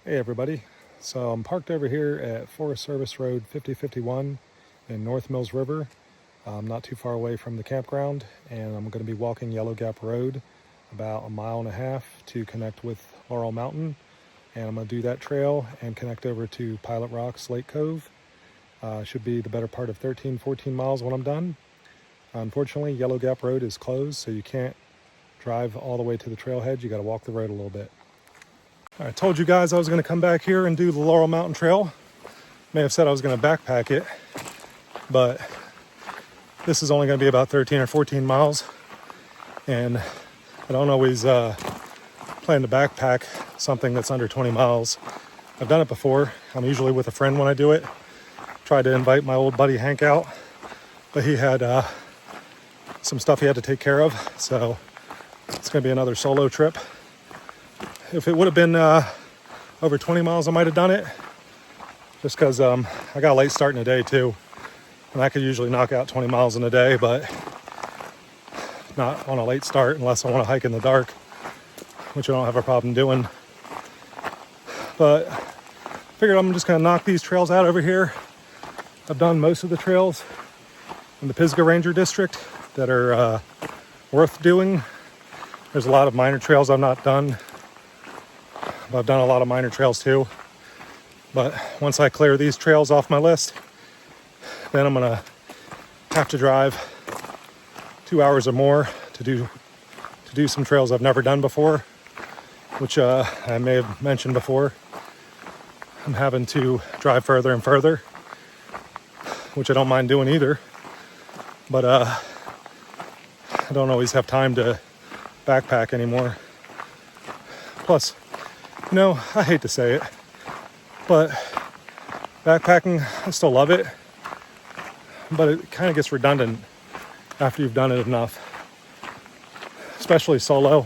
Hey everybody, so I'm parked over here at Forest Service Road 5051 in North Mills River. I'm not too far away from the campground, and I'm going to be walking Yellow Gap Road about 1.5 miles to connect with Laurel Mountain, and I'm going to do that trail and connect over to Pilot Rock, Slate Cove. Should be the better part of 13-14 miles when I'm done. Unfortunately, Yellow Gap Road is closed, so you can't drive all the way to the trailhead. You got to walk the road a little bit. I told you guys I was going to come back here and do the Laurel Mountain Trail. May have said I was going to backpack it, but this is only going to be about 13 or 14 miles, and I don't always plan to backpack something that's under 20 miles. I've done it before. I'm usually with a friend when I do it. Tried to invite my old buddy Hank out, but he had some stuff he had to take care of, so it's going to be another solo trip. If it would have been over 20 miles, I might have done it, just because I got a late start in the day too, and I could usually knock out 20 miles in a day, but not on a late start unless I want to hike in the dark, which I don't have a problem doing. But I figured I'm just going to knock these trails out over here. I've done most of the trails in the Pisgah Ranger District that are worth doing. There's a lot of minor trails I've not done. I've done a lot of minor trails too, but once I clear these trails off my list, then I'm gonna have to drive 2 hours or more to do some trails I've never done before, which I may have mentioned before. I'm having to drive further and further, which I don't mind doing either, but I don't always have time to backpack anymore. Plus, you know, I hate to say it, but backpacking, I still love it, but it kind of gets redundant after you've done it enough, especially solo.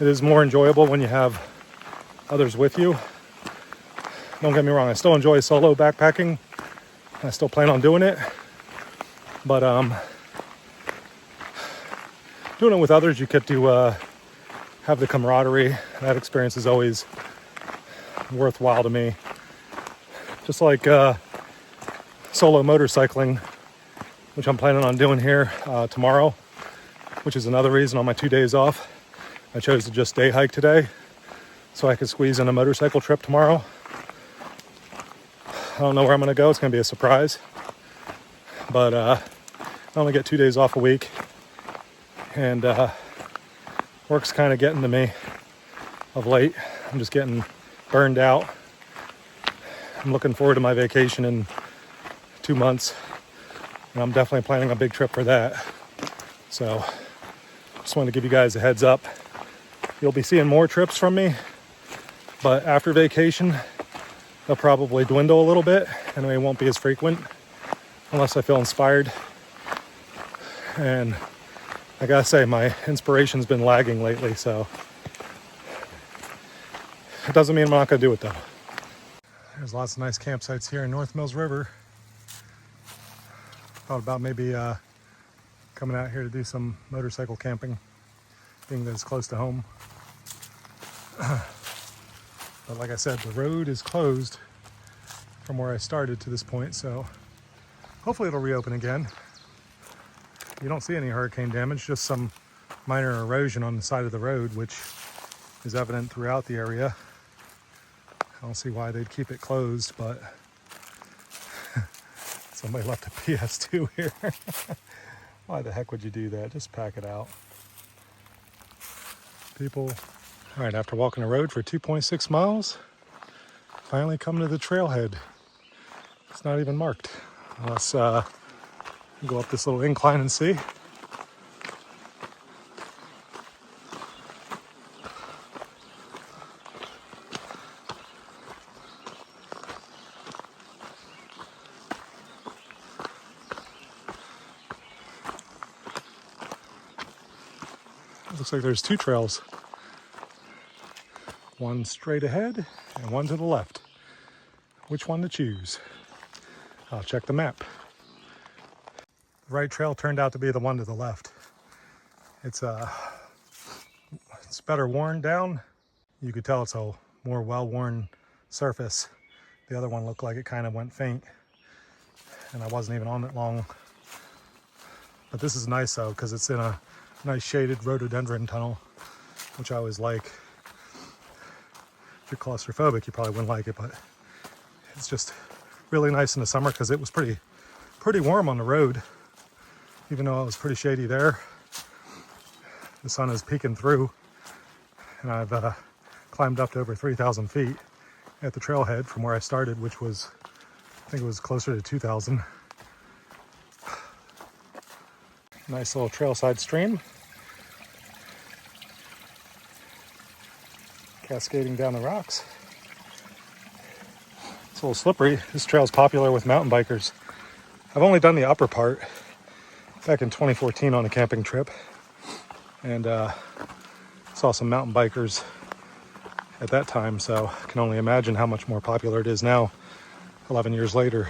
It is more enjoyable when you have others with you. Don't get me wrong, I still enjoy solo backpacking. I still plan on doing it, but doing it with others, you get to have the camaraderie. That experience is always worthwhile to me. Just like solo motorcycling, which I'm planning on doing here tomorrow, which is another reason on my 2 days off I chose to just day hike today so I could squeeze in a motorcycle trip tomorrow. I don't know where I'm going to go. It's going to be a surprise, but I only get 2 days off a week, and work's kind of getting to me of late. I'm just getting burned out. I'm looking forward to my vacation in 2 months, and I'm definitely planning a big trip for that. So just wanted to give you guys a heads up. You'll be seeing more trips from me, but after vacation, they'll probably dwindle a little bit, and they won't be as frequent unless I feel inspired. And I gotta say, my inspiration's been lagging lately, so it doesn't mean I'm not gonna do it though. There's lots of nice campsites here in North Mills River. Thought about maybe coming out here to do some motorcycle camping, being that it's close to home. But like I said, the road is closed from where I started to this point, so hopefully it'll reopen again. You don't see any hurricane damage, just some minor erosion on the side of the road, which is evident throughout the area. I don't see why they'd keep it closed, but somebody left a PS2 here. Why the heck would you do that? Just pack it out. People. All right, after walking the road for 2.6 miles, finally come to the trailhead. It's not even marked. Let's go up this little incline and see. It looks like there's two trails. One straight ahead and one to the left. Which one to choose? I'll check the map. The right trail turned out to be the one to the left. It's better worn down. You could tell it's a more well-worn surface. The other one looked like it kind of went faint, and I wasn't even on it long. But this is nice though, because it's in a nice shaded rhododendron tunnel, which I always like. If you're claustrophobic, you probably wouldn't like it, but it's just really nice in the summer because it was pretty warm on the road, even though it was pretty shady there. The sun is peeking through, and I've climbed up to over 3,000 feet at the trailhead from where I started, which was, I think it was closer to 2,000. Nice little trailside stream, cascading down the rocks. It's a little slippery. This trail's popular with mountain bikers. I've only done the upper part back in 2014 on a camping trip, and saw some mountain bikers at that time, so I can only imagine how much more popular it is now, 11 years later.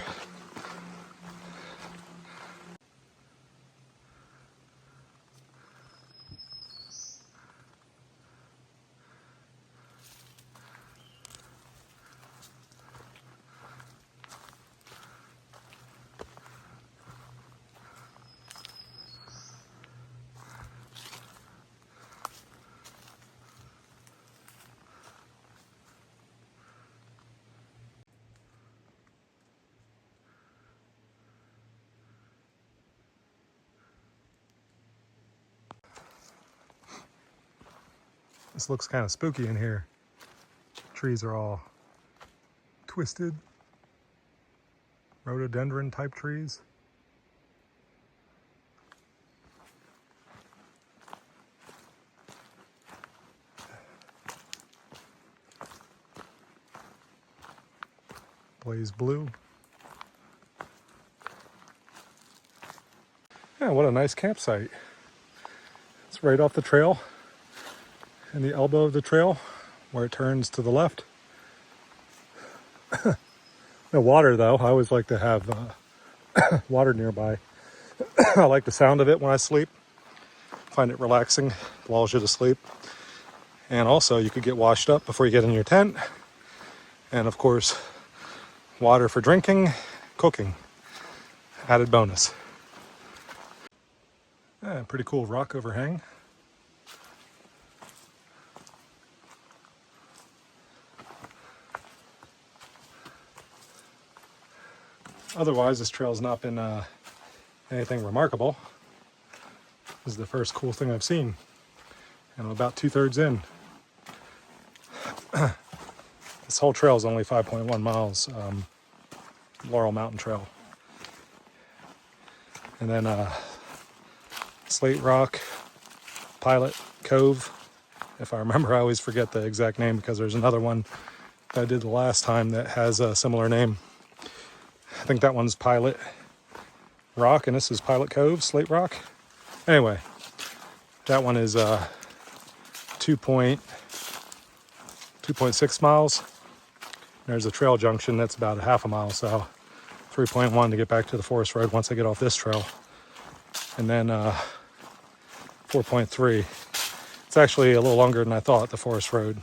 This looks kind of spooky in here. Trees are all twisted, rhododendron type trees. Blaze blue. Yeah, what a nice campsite. It's right off the trail, in the elbow of the trail where it turns to the left. No water though. I always like to have water nearby. I like the sound of it when I sleep. Find it relaxing, lulls you to sleep. And also you could get washed up before you get in your tent. And of course, water for drinking, cooking. Added bonus. Yeah, pretty cool rock overhang. Otherwise, this trail's not been anything remarkable. This is the first cool thing I've seen, and I'm about 2/3 in. This whole trail is only 5.1 miles, Laurel Mountain Trail. And then Slate Rock, Pilot Cove. If I remember, I always forget the exact name because there's another one that I did the last time that has a similar name. I think that one's Pilot Rock, and this is Pilot Cove, Slate Rock. Anyway, that one is 2.6 miles. There's a trail junction that's about a half a mile, so 3.1 to get back to the forest road once I get off this trail. And then 4.3. It's actually a little longer than I thought, the forest road.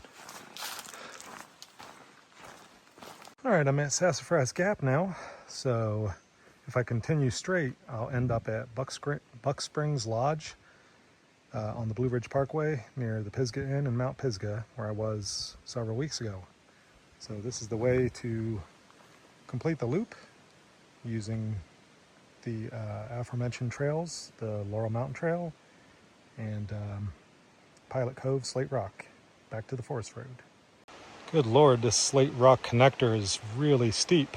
All right, I'm at Sassafras Gap now. So if I continue straight, I'll end up at Buck Springs Lodge on the Blue Ridge Parkway near the Pisgah Inn in Mount Pisgah, where I was several weeks ago. So this is the way to complete the loop using the aforementioned trails, the Laurel Mountain Trail and Pilot Cove, Slate Rock, back to the forest road. Good Lord, this Slate Rock connector is really steep.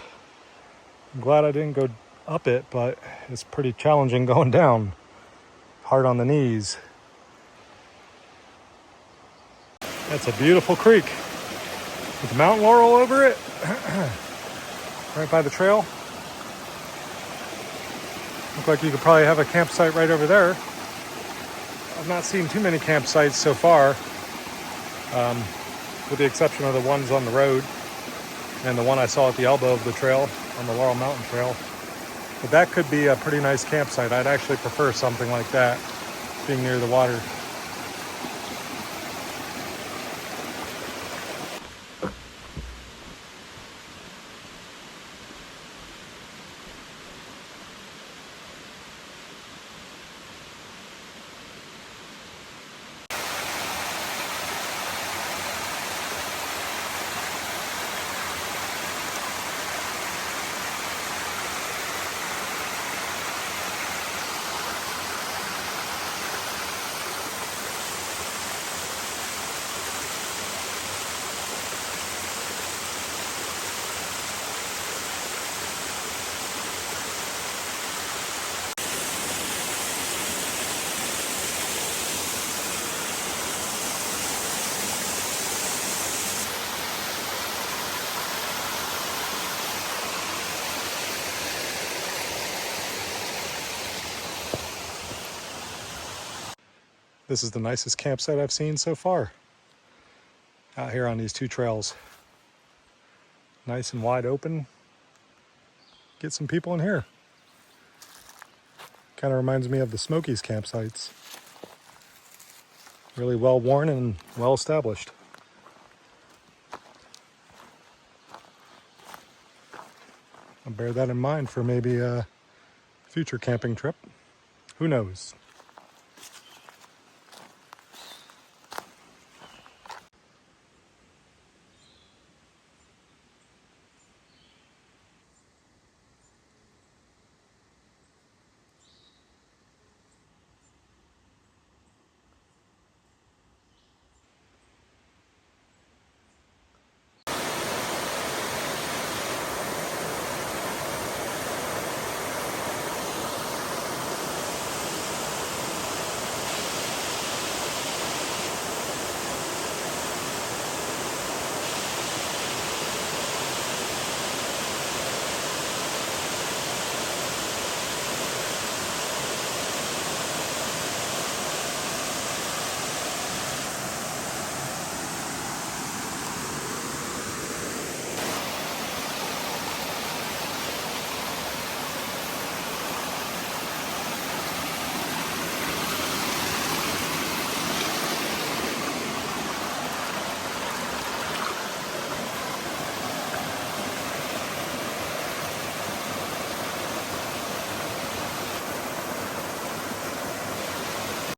I'm glad I didn't go up it, but it's pretty challenging going down. Hard on the knees. That's a beautiful creek with Mount Laurel over it, right by the trail. Look like you could probably have a campsite right over there. I've not seen too many campsites so far, with the exception of the ones on the road and the one I saw at the elbow of the trail on the Laurel Mountain Trail. But that could be a pretty nice campsite. I'd actually prefer something like that, being near the water. This is the nicest campsite I've seen so far out here on these two trails. Nice and wide open. Get some people in here. Kind of reminds me of the Smokies campsites. Really well worn and well established. I'll bear that in mind for maybe a future camping trip. Who knows?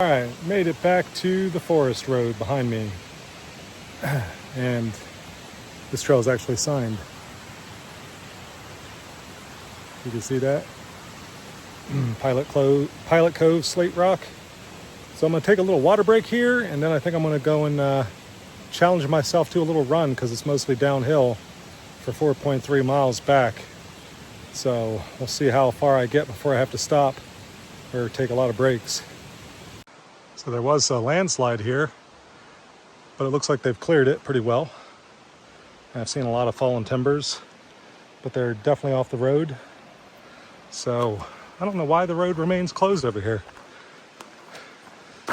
All right, made it back to the forest road behind me. And this trail is actually signed. You can see that. Pilot Cove, Slate Rock. So I'm gonna take a little water break here, and then I think I'm gonna go and challenge myself to a little run because it's mostly downhill for 4.3 miles back. So we'll see how far I get before I have to stop or take a lot of breaks. So there was a landslide here, but it looks like they've cleared it pretty well. And I've seen a lot of fallen timbers, but they're definitely off the road. So I don't know why the road remains closed over here.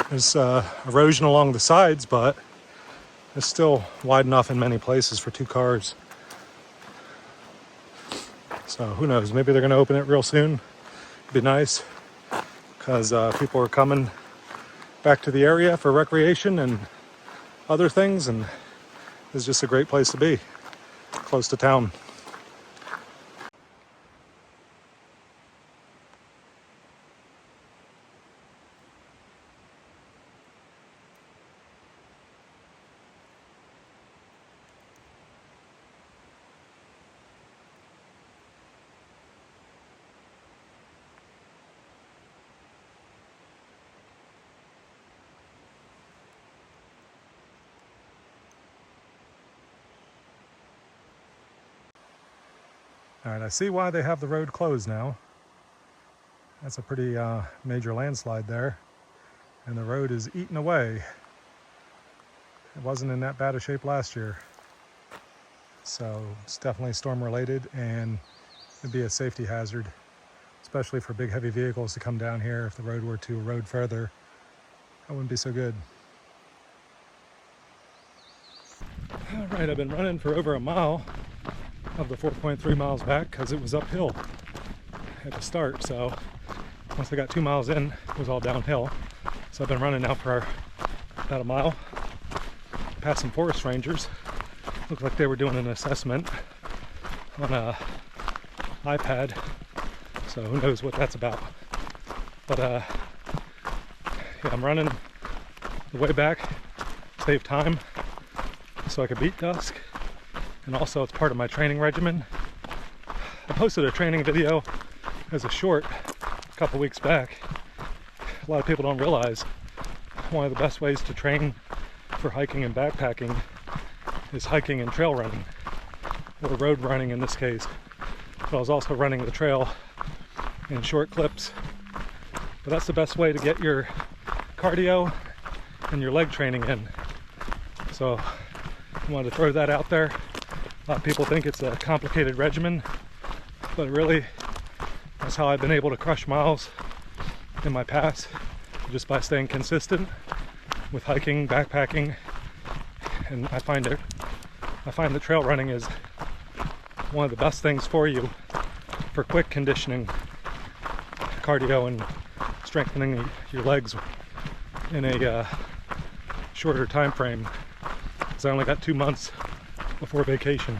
There's erosion along the sides, but it's still wide enough in many places for two cars. So who knows, maybe they're gonna open it real soon. It'd be nice, because people are coming back to the area for recreation and other things, and it's just a great place to be, close to town. All right, I see why they have the road closed now. That's a pretty major landslide there. And the road is eaten away. It wasn't in that bad a shape last year. So it's definitely storm related, and it'd be a safety hazard, especially for big heavy vehicles to come down here. If the road were to erode further, that wouldn't be so good. All right, I've been running for over a mile of the 4.3 miles back because it was uphill at the start. So once I got 2 miles in, it was all downhill. So I've been running now for about a mile. Past some forest rangers. Looked like they were doing an assessment on a iPad. So who knows what that's about. But yeah, I'm running the way back, save time so I could beat dusk. And also it's part of my training regimen. I posted a training video as a short a couple weeks back. A lot of people don't realize one of the best ways to train for hiking and backpacking is hiking and trail running, or road running in this case. But I was also running the trail in short clips. But that's the best way to get your cardio and your leg training in. So I wanted to throw that out there. A lot of people think it's a complicated regimen, but really that's how I've been able to crush miles in my past, just by staying consistent with hiking, backpacking, and I find that trail running is one of the best things for you for quick conditioning, cardio, and strengthening your legs in a shorter time frame, because I only got 2 months before vacation.